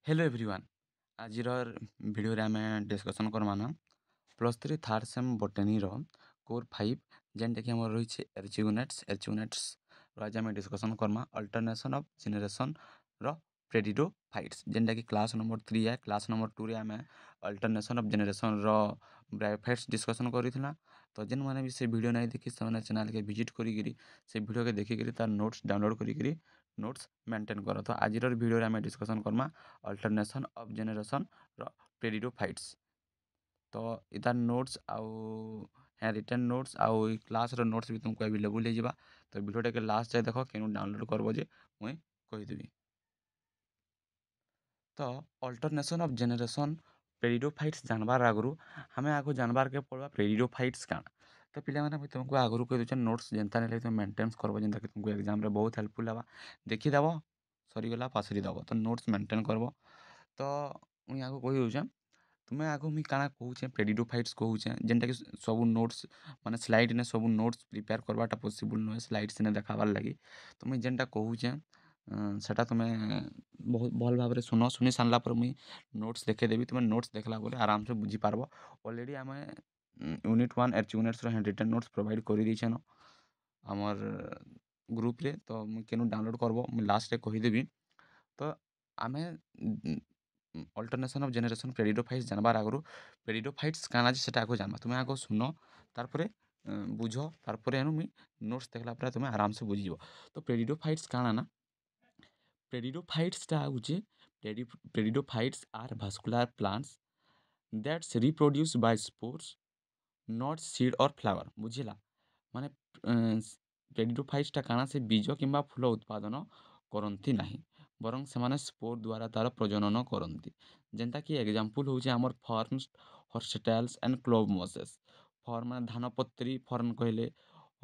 Hello everyone. आज video रे आमे डिस्कशन करमाना प्लस 3 थर्ड सेम बोटनी रो कोर 5 जेनटा कि हमर रही छे एर्च यूनिट्स आज आमे डिस्कशन करमा अल्टरनेशन ऑफ जनरेशन रो प्रेडिडोफाइट्स जेनटा कि क्लास नंबर 3 है। क्लास नंबर 2 रे आमे अल्टरनेशन ऑफ जनरेशन रो ब्रायोफाइट्स डिस्कशन करिथिला। तो जेन माने भी से वीडियो नै देखि से चैनल के विजिट करी गिरी से वीडियो के देखि गिरी तार नोट्स डाउनलोड करी गिरी नोट्स मेंटेन करो। तो आज वीडियो रे आमे डिस्कशन करमा अल्टरनेशन ऑफ जनरेशन रो प्रेडिडोफाइट्स। तो इतार नोट्स आउ हाँ रिटर्न नोट्स आउ क्लास रो नोट्स भी तुमको अवेलेबल हो जावा। तो वीडियो के लास्ट जाए देख केनु डाउनलोड करबो जे मुई कहिदेबी। तो अल्टरनेशन ऑफ जनरेशन प्रेडिडोफाइट्स जानबार आगु हमें आगु जानबार के पड़वा प्रेडिडोफाइट्स काना। तो पिला माने मुई तुमको आगु कहि दउछ नोट्स जेनता नै तुम मेंटेन करबो जेनता कि तुमको एग्जाम रे बहुत हेल्पफुल हवा। देखि दबो सरी गला पासरी दबो तो नोट्स मेंटेन करबो। तो मुई आगु कहि दउछ तुम्हें आगु मुई काना कहूचे प्रेडिडोफाइट्स कहूचे जेनटा कि सब नोट्स माने स्लाइड ने सब नोट्स प्रिपेयर करवाटा पॉसिबल नुहे स्लाइड से देखाबार लगी। तो मुई जेनटा कहूचे सेटा तुम्हें बहुत भल भाव सुन शुनि सारा पर मुई नोट्स देखेदेवी तुम्हें नोट्स देखला पर आराम से बुझी पारबो। ऑलरेडी आम यूनिट 1 एच units hand written notes provide कर देन आमर ग्रुप रे। तो मुई केनु डाउनलोड करबो मुई लास्ट रे कहिदेवी। तो आमे अल्टरनेशन ऑफ जनरेशन प्रेडिडोफाइट्स जानबार आगु प्रेडिडोफाइट्स काना जे सेटा आगु जानबा तुम्हें आगु सुन तार परे बुझ तार परे एनु मुई नोट्स देखला पर तुम्हें आराम से बुझीजो। तो प्रेडिडोफाइट्स काना ना प्रेडिडोफाइट्सटा होचे pteridophytes are vascular plants that's reproduce by spores not seed और फ्लावर बुझिला। माने प्रेडिडोफाइट्सटा काना से बीज किंबा फूल उत्पादन करती नहीं बरং से स्पोर द्वारा तार प्रजनन करती। जेनटा कि एग्जांपल होचे हमर ferns horsetails and club mosses. Fern माने धानपत्री फर्न कहले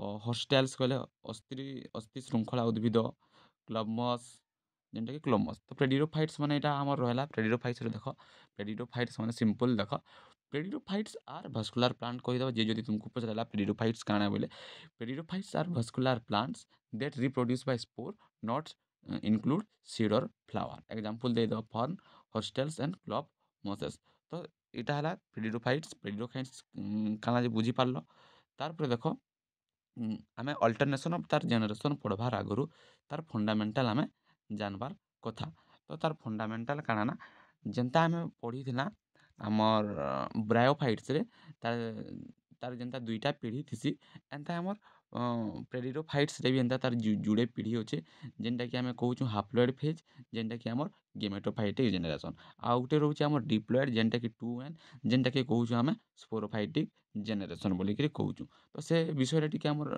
हॉर्सटेल्स कहले अस्थि श्रृंखला उद्भिद क्लोवमस जेनटा कि क्लोमस। तो प्रेडिडोफाइट्स माने एटा हमर रहला प्रेडिडोफाइट्स देख प्रेडिडोफाइट्स माने सिंपल देख प्रेडिडोफाइट्स आर भास्कुलर प्लांट कहिदबा जे जदि तुमको पचराला प्रेडिडोफाइट्स काना बोले pteridophytes are vascular plants that reproduce by spore not include seed और फ्लावर। एग्जांपल दे दो fern horsetails and club mosses. तो इटा हला प्रेडिडोफाइट्स काना जे बुझी पारलो। तार पर देखो आमे अल्टरनेशन ऑफ तार जनरेशन पढ़वार आगु तार फंडामेंटल आमे जानबार कथा। तो तार फंडामेंटल काना ना जेनता आमे पढ़ी थिला आमर ब्रायोफाइट्स रे तार तार जेनता दुईटा पीढ़ी थिसी एंता आमर प्रेडिडोफाइट्स रे भी एंता तार जुड़े पीढ़ी होचे जेनटा कि आमे कहूछु हाप्लॉइड फेज जेनटा कि आमर गेमेटोफाइटिक जनरेशन आ उटे रहउचे आमर डिप्लॉइड जेनटा कि 2n जेनटा कि कहूछु आमे स्पोरोफाइटिक जनरेशन बोली कि कहूछु। तो से विषय टिके आमर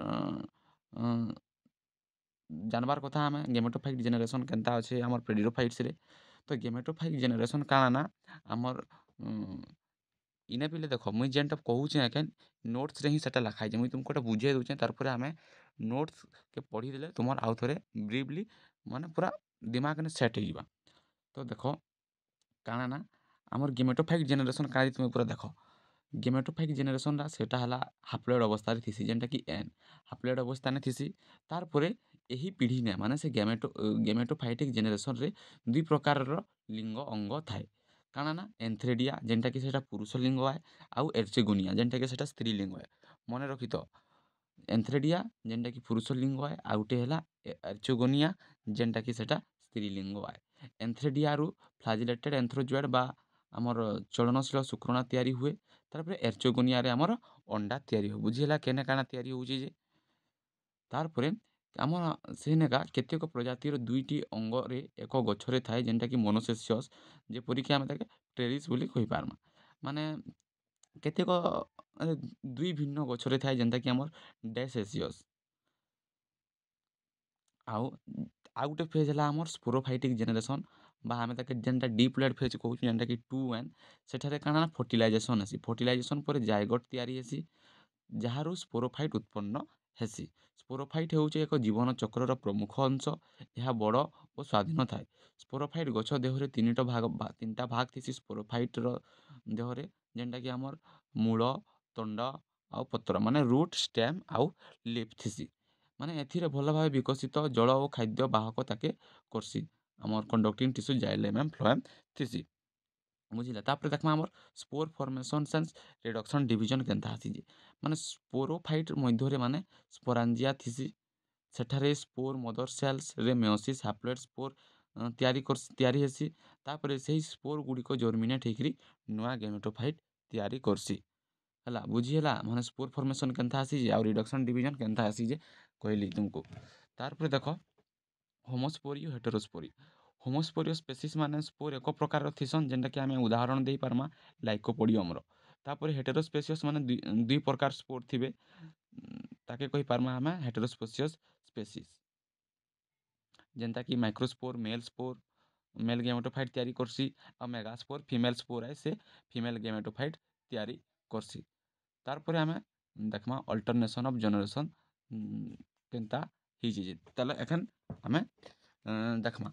जानबार कथा आमे गेमेटोफाइट जनरेशन केनता अच्छे आमर प्रेडिडोफाइट्स रे। तो गेमेटोफाइट जनरेशन काना ना आमर इने पिले देख मुई जेनटा कहूचे एखन नोट्स रे ही सेटा लिखाई मुई तुमको एटा बुझे दूचे तार पर आमे नोट्स के पढ़ी देले तुमर आउ थरे ब्रीफली माने पूरा दिमाग ने सेट हो जिबा। तो देखो काना ना आमर गेमेटोफाइट जनरेशन काई तुम पूरा देखो गेमेटोफाइट जनरेशन रा सेटा हला हाप्लॉइड अवस्था रे थिसी जेनटा कि एन हाप्लॉइड अवस्था ने थिसी। तार परे एही पीढ़ी ने माने से गेमेटोफाइटिक जनरेशन रे दुई प्रकार रो लिंग अंग थाए। काना ना एंथ्रेडिया जेनटा कि सेटा पुरुष लिंग आए आउ एर्चेगोनिया जेनटा कि सेटा स्त्री लिंग आए। मने रखि तो एंथ्रेडिया जेनटा कि पुरुष लिंग आए आउटे हला एर्चेगोनिया जेनटा कि सेटा स्त्री लिंग आए। एंथ्रेडिया रु फ्लाजिलेटेड एंथ्रोजोइड बा आमर चलनशील शुक्राणु तैयारी हुए। तार परे एर्चेगोनिया रे आमर अंडा तैयारी हो बुझिला केने काना तैयारी होउची जे। तार परे आम सेनेका केतेक प्रजातिर दुईटी अंग रे एक गछरे थाए जेनटा कि मोनोसेसियस जेपरिक आमे ताके टेरिस बोली कहि पारमा। माने केतेक दुई भिन्न गछरे थाए जेनटा कि आमर डेसेसियस आउ आउ गुटे फेज हला आमर स्पोरोफाइटिक जनरेशन बा आमे ताके जेनटा डिप्लॉइड फेज कहू जेनटा कि 2n सेठारे काना फर्टिलाइजेशन हेसी फर्टिलाइजेशन पर जायगोट तैयारी हेसी जहारू स्पोरोफाइट उत्पन्न हेसी। स्पोरोफाइट होउचे एक जीवन चक्रर प्रमुख अंश यह बड़ और स्वाधीन थाए। स्पोरोफाइट गछ देहरे तीनटा भाग थिसी स्पोरोफाइट रो देहरे जेनटा कि आमर मूल तंड आउ पत्र माने रूट स्टेम आउ लीफ थिसी। माने एथिरे भल भावे विकसित जल और खाद्य बाहक ताके करसी। आमर conducting tissue xylem and phloem थिसी बुझिला। तापर देखमा आमर spore formation sense reduction division केनता आसी माने स्पोरोफाइट मध्यरे माने स्पोरांजिया थिसी सेठारे स्पोर मदर सेल्स रे मेयोसिस हाप्लोइड स्पोर तैयारी हेसी। तापर सेही स्पोर गुड़िक जर्मिनेट होकरी नुआ गेमेटोफाइट तैयारी करसी है बुझीला माने स्पोर फॉर्मेशन केनता आसी आ रिडक्शन डिवीजन केनता आसी कहली तुमको। तार देख होमोस्पोरियो हेटेरोस्पोरियो होमोस्पोरियो स्पेसीस माने स्पोर एक प्रकार थिसन जेनटा कि आम उदाहरण दे पारमा लाइकोपोडियम तापर हेटेरोस्पेसियस माने दुई प्रकार स्पोर थिबे ताके कहि पारमा आम हेटेरोस्पेसियस स्पेसीस जेनता कि माइक्रोस्पोर मेल गेमेटोफाइट तैयारी करसी आ मेगास्पोर फीमेल स्पोर है से फीमेल गेमेटोफाइट तैयारी करसी। तारपरे आमे देखमा अल्टरनेशन ऑफ जनरेशन केनता हिजे ताले एखन आमे देखमा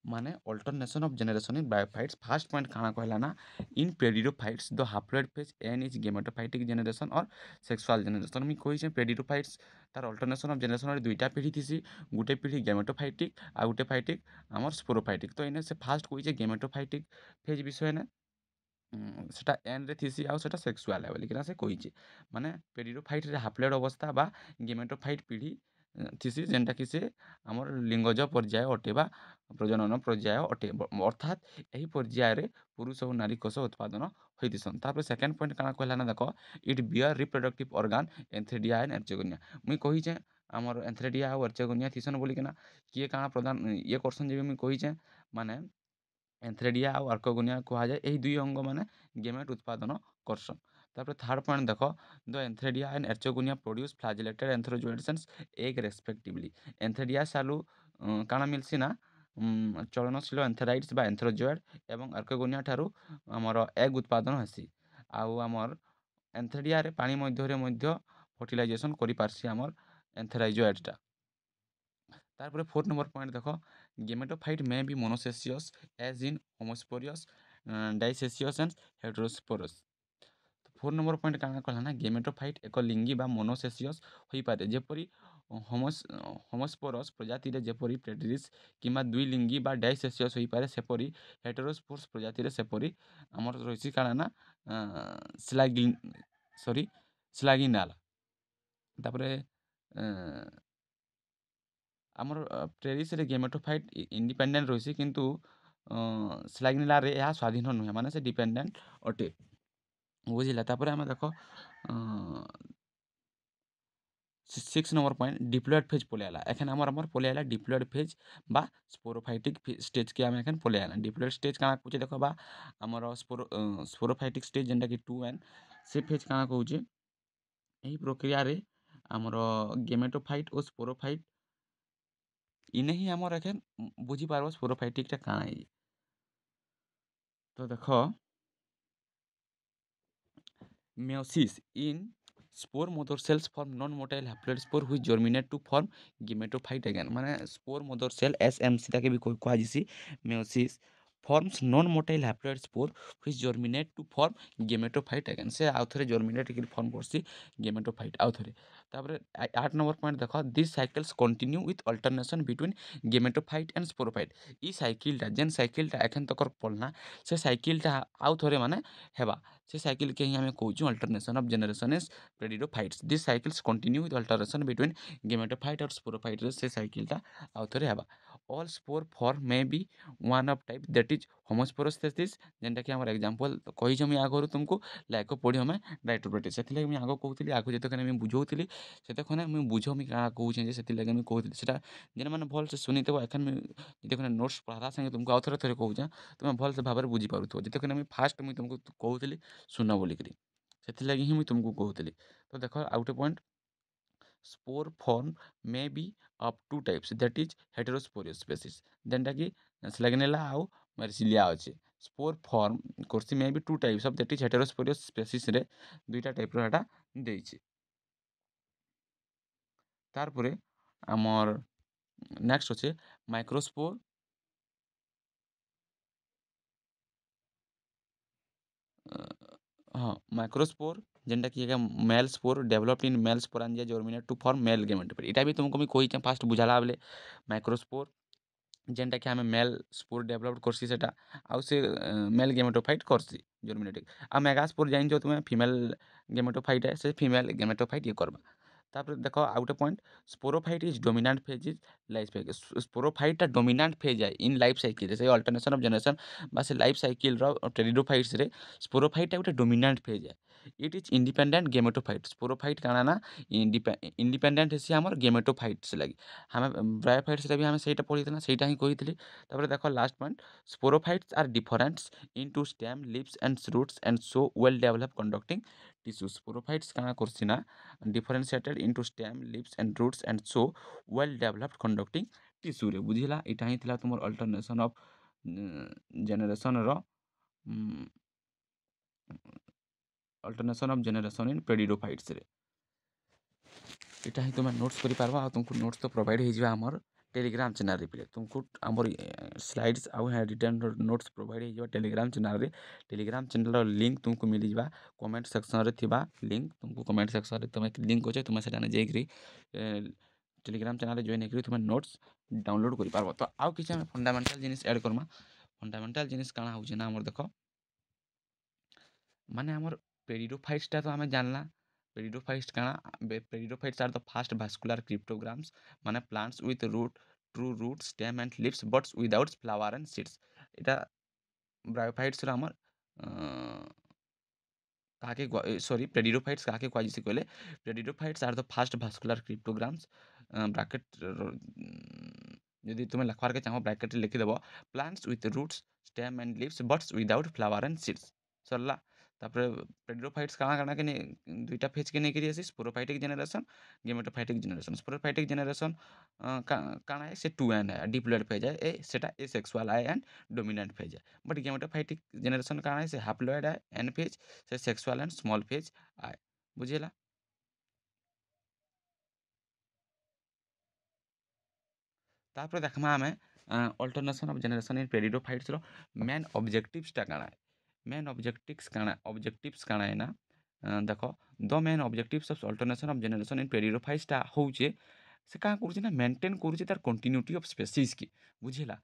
माने alternation of generation in bryophytes first point काना कहला ना in pteridophytes the haploid phase N is gametophytic generation और सेक्सुअल जनरेशन मी कहि छै पेडिडोफाइट्स तार अल्टरनेशन ऑफ जनरेशन रे दुईटा पीढ़ी थिसी गुटे पीढ़ी गेमेटोफाइटिक आ गुटे फाइटिक आमर स्पोरोफाइटिक तो इने से फास्ट कहि छै गेमेटोफाइटिक फेज विषय ने सेटा एन रे थिसी आउ सेटा सेक्सुअल है बोलिकिना से कहिछि माने पेडिडोफाइट रे हाप्लोइड अवस्था बा गेमेटोफाइट पीढ़ी थिसी जेनटा कि से आमर लिंगज पर्याय अटे बा प्रजनन पर्याय अटे अर्थात यही पर्याय रे पुरुष और नारी कोष उत्पादन होइतिसन। तापर सेकेंड पॉइंट काना कहला ना देखो it bear reproductive organ antheridia and archegonia मुई कहि छै आमर एंथ्रेडिया और एर्चेगोनिया थिसन बोलिकिना किए काना प्रदान ये करसन जे मुई कहि छै माने एंथ्रेडिया और आर्कोगोनिया कहा जाए यही दुई अंग माने गेमेट उत्पादन करसन। तापर थर्ड पॉइंट देखो the antheridia and archegonia produce flagellated antherozoids egg respectively antheridia सालू काना मिलसी ना चलनशील एंथेराइड्स बा एंथ्रोजोइड एवं आर्कोगोनिया ठारू आमर एग उत्पादन हेसी आउ आमर एंथ्रेडिया रे पानी मध्य फर्टिलाइजेशन करि पारसी आमर एंथेराइजोइडटा। तारपरे फोर्थ नंबर पॉइंट देखो gametophyte may be monoecious as in homosporous dioecious and heterosporous. Four number point काना कहला ना गेमेटोफाइट एक लिंगी बा मोनोसेसियस होई पारे जेपरी होमोस्पोरस प्रजाति रे जेपरी प्रेटरिस किमा दुई लिंगी बा डाइसेसियस होई पारे सेपरी हेटेरोस्पोरस प्रजाति रे सेपरी हमर रहिसी काना ना स्लागिन सॉरी स्लागिनाल। तापरे आमर प्रेरिस रे गेमेटोफाइट इंडिपेंडेंट रहिसी किंतु स्लागिनाल रे या स्वाधीन नुहे माने से डिपेंडेंट अटे बुझिला। तापर आम देख six number point diploid phase पलि आला एखन आमर पलि आला डिप्लॉयड फेज बा स्पोरोफाइटिक स्टेज के आम एखन पलि आला डिप्लॉयड स्टेज काना कहूचे देख बा आमर स्पोरोफाइटिक स्टेज जेनटा कि 2n से फेज काना कहूचे यही प्रक्रिया रे आमर गेमेटोफाइट और स्पोरोफाइट इने ही आमर एखन बुझी पारबो स्पोरोफाइटिकटा काना है। तो देख meiosis in spore mother cells form non-motile haploid spore which germinate to form gametophyte again माने spore mother cell SMC ताके भी कहा जिसी meiosis forms non-motile haploid spore which germinate to form gametophyte again से आउ थरे germinate के form करसी gametophyte आउ थरे। तापर 8 नंबर पॉइंट देखो this cycles continue with alternation between gametophyte and sporophyte ई साइकिलटा जेन साइकिलटा एखन तकर पढ़ना से साइकिलटा आउ थरे माने हेबा से साइकिल के ही हमें कहूँ alternation of generation is pteridophytes this cycles continue with alternation between gametophyte और स्पोरोफाइट से साइकिलटा आउ थरे हेबा all spore form may be one of type that is homosporous species जेनटा कि हमर एग्जांपल कहि जे आगरु तुमको लाइकोपोडियम डाइट्रोप्रोटिस सेति मुझे आग कहूली आग जितने मुझे बुझौली सेतने मुझे बुझ मुझे क्या कहूँ से लगे मुझे कहूली से जेन मैंने भल से शुनिथो एखन जितने नोट्स पढ़ला संगे तुमको आउ थे थे कहूँ तुम भल से भाव में बुझीपार जितने मुझे फास्ट मुझे तुमको कहूली सुन बोलिकी से ही मुझे तुमको कहूली। तो देख आउ गोटे point spore form may be up to types that is heterosporous species जेनटा कि स्लेगनेला आउ मेर्सिलिया अच्छे स्पोर फॉर्म कोर्सी may be two types of that is heterosporous species रे दुईटा टाइप रोटा देइछि। तारपरे आमर नेक्स्ट अच्छे माइक्रोस्पोर हाँ माइक्रोस्पोर जेनटा कि male spore developed in male sporangia germinate to form male gametophyte इटा भी तुमको मैं कही फास्ट बुझाला बेले माइक्रोस्पोर ଯେନ୍ଟା କି ଆମେ ମେଲ୍ ସ୍ପୋର୍ ଡେଭଲପ୍ କର୍ସି ସେଟା ଆଉ ସେ ମେଲ୍ ଗେମେଟୋଫାଇଟ୍ କର୍ସି ଜର୍ମିନେଟିକ୍। ଆଉ ମେଗାସ୍ପୋର୍ ଜାଣିଛ ତୁମେ ଫିମେଲ୍ ଗେମେଟୋଫାଇଟ୍ ସେ ଫିମେଲ୍ ଗେମେଟୋଫାଇଟ୍ ଇଏ କର୍ବା। ତାପରେ ଦେଖ ଆଉ ଗୋଟେ point, sporophyte is dominant phase is life cycle. ସ୍ପୋରୋଫାଇଟ୍ଟା ଡୋମିନାଣ୍ଟ ଫେଜ୍ ଆଏ ଇନ୍ ଲାଇଫ୍ ସାଇକେଲ୍ରେ, ସେ ଅଲ୍ଟରନେସନ୍ ଅଫ୍ ଜେନେରେସନ୍ ବା ସେ ଲାଇଫ୍ ସାଇକେଲ୍ର ଟେରିଡୋଫାଇଟ୍ସରେ ସ୍ପୋରୋଫାଇଟ୍ଟା ଗୋଟେ ଡୋମିନାଣ୍ଟ ଫେଜ୍ ଆଏ। It is independent gametophyte. Sporophyte କାଣା ନା ଇଣ୍ଡିପେଣ୍ଡେଣ୍ଟ ହେସି ଆମର ଗେମେଟୋଫାଇଟ୍ସ ଲାଗି। ଆମେ ବ୍ରାୟୋଫାଇଟ୍ସରେ ବି ଆମେ ସେଇଟା ପଢ଼ିଥିଲା, ସେଇଟା ହିଁ କହିଥିଲି। ତାପରେ ଦେଖ last point, sporophytes are differentiated into stem leaves and roots and so well develop conducting tissue. Sporophytes କାଣା କରସି ନା differentiated into stem leaves and roots and so well developed conducting tissue ରେ ବୁଝିଲା। ଏଇଟା ହିଁ ଥିଲା ତୁମର ଅଲ୍ଟରନେସନ୍ ଅଫ୍ ଜେନେରେସନ୍ର ଅଲ୍ଟରନେସନ୍ ଅଫ୍ ଜେନେରେସନ୍ ଇନ୍ ପେରିଡୋଫାଇଟ୍ସରେ। ଏଇଟା ହିଁ ତୁମେ ନୋଟ୍ସ କରିପାରବା। ଆଉ ତୁମକୁ ନୋଟ୍ସ ତ ପ୍ରୋଭାଇଡ଼ ହେଇଯିବା ଆମର ଟେଲିଗ୍ରାମ ଚ୍ୟାନେଲ୍ରେ ପିଲେ ତୁମକୁ ଆମର ସ୍ଲାଇड्स ଆଉ ରିଟର୍ନ ନୋଟ୍ସ ପ୍ରୋଭାଇଡ଼ ହେଇଯିବା ଟେଲିଗ୍ରାମ ଚ୍ୟାନେଲ୍ରେ। ଟେଲିଗ୍ରାମ ଚ୍ୟାନେଲ୍ର ଲିଙ୍କ୍ ତୁମକୁ ମିଳିଯିବା କମେଣ୍ଟ ସେକ୍ସନ୍ରେ ଥିବା ଲିଙ୍କ୍। ତୁମକୁ କମେଣ୍ଟ ସେକ୍ସନ୍ରେ ତୁମେ ଲିଙ୍କ୍ ଅଛେ, ତୁମେ ସେଠାନେ ଯାଇକିରି ଟେଲିଗ୍ରାମ ଚ୍ୟାନେଲ୍ରେ ଜଏନ୍ ହେଇକିରି ତୁମେ ନୋଟ୍ସ ଡାଉନଲୋଡ଼ କରିପାରବ। ତ ଆଉ କିଛି ଆମେ ଫଣ୍ଡାମେଣ୍ଟାଲ୍ ଜିନିଷ ଆଡ଼୍ କର୍ମା। ଫଣ୍ଡାମେଣ୍ଟାଲ୍ ଜିନିଷ କାଣା ହେଉଛି ନା ଆମର ଦେଖ, ମାନେ ଆମର ପେରିଡୋଫାଇଟ୍ସଟା ତ ଆମେ ଜାଣିଲା। ପେରିଡୋଫାଇଟ୍ସ କାଣା, ପେରିଡୋଫାଇଟ୍ସ ଆର୍ ଦ ଫାଷ୍ଟ ଭାସ୍କୁଲାର କ୍ରିପ୍ଟୋଗ୍ରାମ୍ସ, ମାନେ plants with root true root stem and leaves but without flower and seeds। এটা ବ୍ରାୟୋଫାଇଟ୍ସର ଆମର କାହାକେ ସରି ପ୍ରେଡିଡୋଫାଇଟ୍ସ କାହାକେ କୁହାଯାଇଛି କହିଲେ, pteridophytes are the first vascular cryptograms bracket ଯଦି ତୁମେ ଲେଖବାର୍କେ ଚାହଁ ବ୍ରାକେଟ୍ରେ ଲେଖିଦେବ plants with roots stem and leaves but without flower and seeds. ସରିଲା। ତାପରେ ପ୍ରେଡିଡୋଫାଇଟ୍ସ କାଣା କାଣା କେ ଦୁଇଟା ଫେଜ୍କେ ନେଇକିରି ଆସି sporophytic generation gametophytic generation. Sporophytic generation କାଣା ସେ 2n ଆଏ ଡିପ୍ଲଏଡ୍ ଫେଜ୍ ଆଏ, ସେଟା ଏ ସେକ୍ସୁଆଲ୍ ଆଏ ଆଣ୍ଡ ଡୋମିନାଣ୍ଟ ଫେଜ୍ ଆଏ। ବଟ୍ ଗେମେଟୋଫାଇଟିକ୍ ଜେନେରେସନ୍ କାଣା ଆଏ, ସେ ହାପ୍ଲଏଡ୍ ଆଏ ଏନ୍ ଫେଜ୍, ସେ ସେକ୍ସୁଆଲ୍ ଆଣ୍ଡ ସ୍ମଲ୍ ଫେଜ୍ ଆଏ। ବୁଝିଲା। ତାପରେ ଦେଖ୍ମା ଆମେ ଅଲ୍ଟରନେସନ୍ ଅଫ୍ ଜେନେରେସନ୍ ଇନ୍ ପେରିଡୋଫାଇଟ୍ସର ମେନ୍ ଅବଜେକ୍ଟିଭ୍ସଟା କାଣା ଏ। ମେନ୍ ଅବଜେକ୍ଟିଭ୍ସ କାଣା ଏ ନା ଦେଖ, the main objectives of alternation of generation in ପେରିଡୋଫାଇଟ୍ସଟା ହଉଛେ ସେ କାଣା କରୁଛେ ନା ମେଣ୍ଟେନ୍ କରୁଛେ ତାର କଣ୍ଟିନ୍ୟୁଟି ଅଫ୍ ସ୍ପେସିସ୍କେ। ବୁଝିଲା।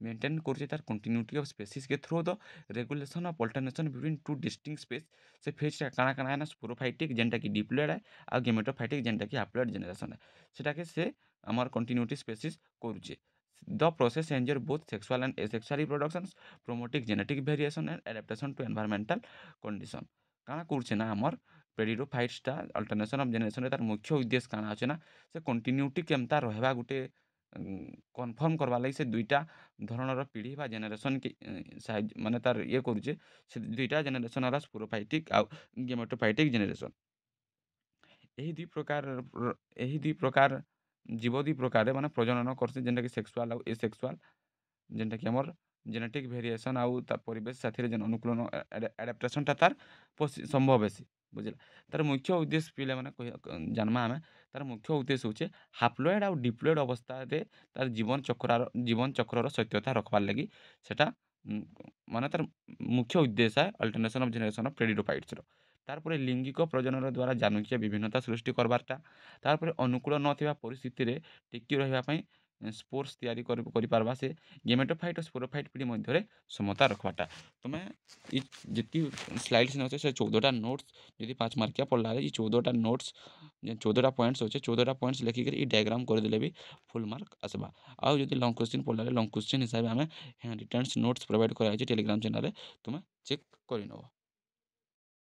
ମେଣ୍ଟେନ୍ କରୁଛେ ତାର କଣ୍ଟିନ୍ୟୁଟି ଅଫ୍ ସ୍ପେସିସ୍କେ through the regulation of alternation between two distinct space. ସେ ଫେଜ୍ଟା କାଣା କାଣା ଏ ନା ସ୍ପୋରୋଫାଇଟିକ୍ ଯେନ୍ଟା କି ଡିପ୍ଲଏଡ୍ ଆଏ, ଆଉ ଗେମେଟୋଫାଇଟିକ୍ ଯେନ୍ଟା କି ହାପ୍ଲଏଡ୍ ଜେନେରେସନ୍ ଆଏ। ସେଟାକେ ସେ ଆମର କଣ୍ଟିନ୍ୟୁଟି ସ୍ପେସିସ୍ କରୁଛେ। The process ensure both sexual and asexual reproductions promoting genetic variation and adaptation to environmental condition. କାଣା କରୁଛେ ନା ଆମର ପେରିଡୋଫାଇଟ୍ସଟା ଅଲ୍ଟରନେସନ୍ ଅଫ୍ ଜେନେରେସନ୍ରେ ତାର ମୁଖ୍ୟ ଉଦ୍ଦେଶ୍ୟ କାଣା ଅଛି ନା ସେ କଣ୍ଟିନ୍ୟୁଟି କେନ୍ତା ରହିବା ଗୋଟେ କନଫର୍ମ କରବାର୍ ଲାଗି ସେ ଦୁଇଟା ଧରଣର ପିଢ଼ି ବା ଜେନେରେସନ୍ କି ମାନେ ତାର ଇଏ କରୁଛେ। ସେ ଦୁଇଟା ଜେନେରେସନ୍ ହେଲା ସ୍ପୋରୋଫାଇଟିକ୍ ଆଉ ଗେମେଟୋଫାଇଟିକ୍ ଜେନେରେସନ୍। ଏହି ଦୁଇ ପ୍ରକାର ଜୀବ ଦୁଇ ପ୍ରକାରରେ ମାନେ ପ୍ରଜନନ କରସି, ଯେନ୍ଟାକି ସେକ୍ସୁଆଲ୍ ଆଉ ଏସେକ୍ସୁଆଲ୍, ଯେନ୍ଟାକି ଆମର ଜେନେଟିକ୍ ଭେରିଏସନ୍ ଆଉ ତା ପରିବେଶ ସାଥିରେ ଯେନ୍ ଅନୁକୂଳନ ଆଡାପ୍ଟେସନ୍ଟା ତାର ସମ୍ଭବ ହେସି। ବୁଝିଲା। ତାର ମୁଖ୍ୟ ଉଦ୍ଦେଶ୍ୟ ପିଲାମାନେ ଜାନ୍ମା ଆମେ, ତାର ମୁଖ୍ୟ ଉଦ୍ଦେଶ୍ୟ ହଉଛେ ହାପ୍ଲଏଡ୍ ଆଉ ଡିପ୍ଲଏଡ୍ ଅବସ୍ଥାରେ ତାର ଜୀବନ ଚକ୍ରର ସତ୍ୟତା ରଖବାର୍ ଲାଗି ସେଟା ମାନେ ତାର ମୁଖ୍ୟ ଉଦ୍ଦେଶ୍ୟ ଏ ଅଲ୍ଟରନେସନ୍ ଅଫ୍ ଜେନେରେସନ୍ ଅଫ୍ ପେରିଡୋଫାଇଟ୍ସର। ତାରପରେ ଲିଙ୍ଗିକ ପ୍ରଜନନ ଦ୍ୱାରା ଜାନୁକୀୟ ବିଭିନ୍ନତା ସୃଷ୍ଟି କରବାର୍ଟା। ତାରପରେ ଅନୁକୂଳ ନଥିବା ପରିସ୍ଥିତିରେ ଟିକି ରହିବା ପାଇଁ ସ୍ପୋର୍ସ ତିଆରି କରିପାରବା ସେ। ଗେମେଟୋଫାଇଟ୍ ଆଉ ସ୍ପୋରୋଫାଇଟ୍ ପିଢ଼ି ମଧ୍ୟରେ ସମତା ରଖବାଟା। ତୁମେ ଇ ଯେତ୍କି ସ୍ଲାଇଡ୍ସ ଅଛେ ସେ 14ଟା ନୋଟ୍ସ ଯଦି 5 ମାର୍କିଆ ପଢ଼ଲା ବେଳେ ଇ 14ଟା ନୋଟ୍ସ 14ଟା ପଏଣ୍ଟସ୍ ଅଛେ 14ଟା ପଏଣ୍ଟସ୍ ଲେଖିକରି ଇ ଡାଏଗ୍ରାମ୍ କରିଦେଲେ ବି ଫୁଲ୍ ମାର୍କ ଆସ୍ବା। ଆଉ ଯଦି ଲଙ୍ଗ୍ କ୍ୱେଶ୍ଚିନ୍ ପଢ଼ଲା ବେଳେ ଲଙ୍ଗ୍ କ୍ୱେଶ୍ଚିନ୍ ହିସାବରେ ଆମେ ହ୍ୟାଣ୍ଡ ରିଟନ୍ସ ନୋଟ୍ସ ପ୍ରୋଭାଇଡ଼ କରାଯାଇଛି ଟେଲିଗ୍ରାମ ଚ୍ୟାନେଲ୍ରେ, ତୁମେ ଚେକ୍ କରିନେବ।